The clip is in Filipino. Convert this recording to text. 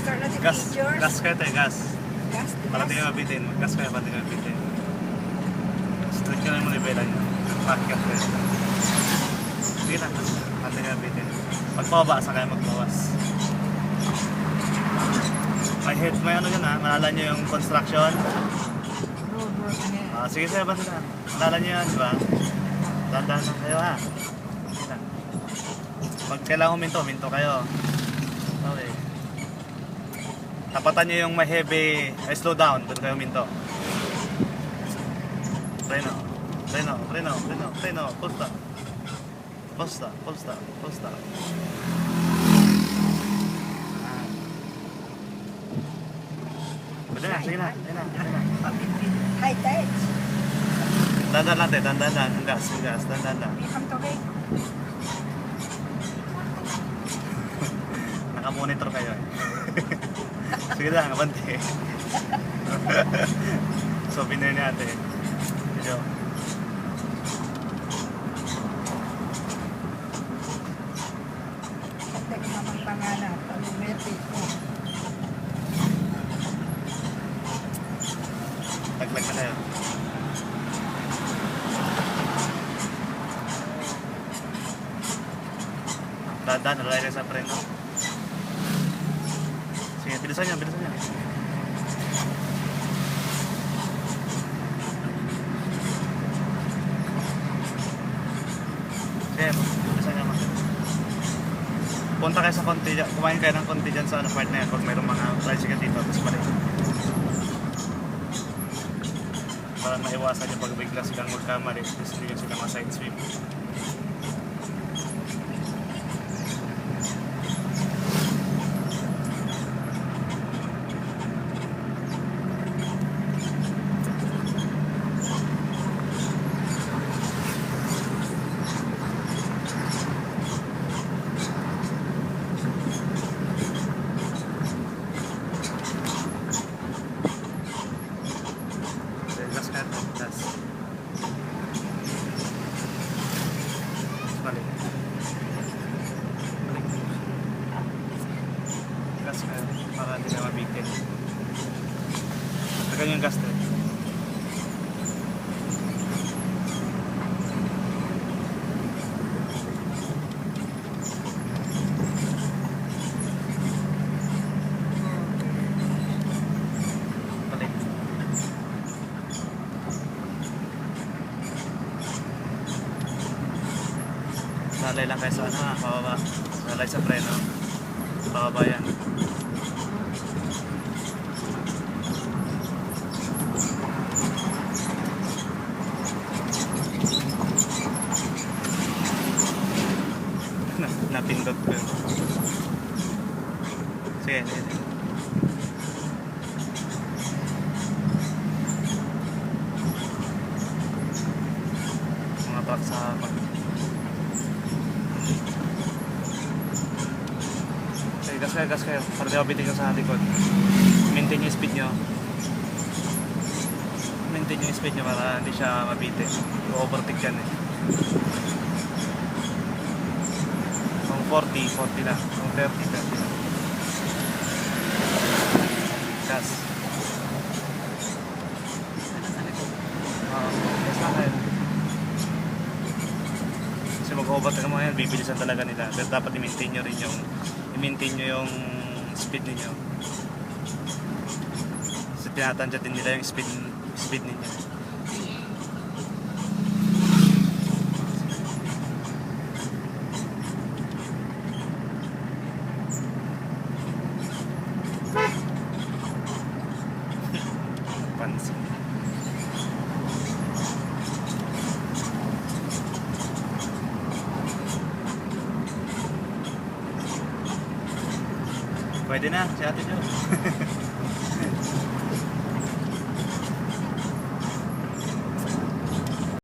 Start natin Gas, pictures. gas kayo tayo, gas. Gas. Para di kayo mabitin. Gas kayo, para di kayo mabitin. Straight ka lang yung manibela nyo. Pakikat kayo. Sige na, para di kayo mabitin. Magpababa, sa kayo magbawas. May ano yun ha, malala nyo yung construction. Road work na yan. Sige sir, basta na. Malala nyo yan, di ba? Tandaan lang kayo ha. Sige na. Pag kailangan minto kayo. Okay. Tapatan nyo yung may heavy, slow down, doon kayo minto. Freno, full stop. Full stop. Sige na. High tides. Dandan lang. Ang gas, dandan lang. May tubig. Naka-monitor kayo eh. Sige lang, abante. Souvenir natin. Medyo. Pagdag namang pangalan. Pag-umetik mo. Taglag na kayo. Dandan, nalagay kayo sa preno. Sige, bilisan nyo. Sige, bilisan nyo. Punta kayo sa konti dyan, kumain kayo ng konti dyan sa part na yan pag mayroong mga tricycle dito, tapos balik. Para maiwasan yung pagbigla silang magkamali, tapos hindi sila ma-side sweep. Balik. Gas kayo para hindi na mabitin. Tagal yung gas din. Balik. Lalay lang kayo sa ano ha, pababa. Lalay sa preno. Pababa yan. Napindot ko yun. Sige. Mga truck sa hapag. Gas kayo. Para di mabitin ka sa likod. Maintain yung speed nyo. Para hindi siya mabitin. I-overtake yan eh. Kung 40 lang. Kung 30 lang. Gas. Gas lang kayo. Kasi mag-overtake mo yan, bibilisan talaga nila. Pero dapat i-maintain nyo rin yung speed ninyo. Kasi tinatansya din nila yung speed ninyo. Pansin. Pwede na, si Ate Jo.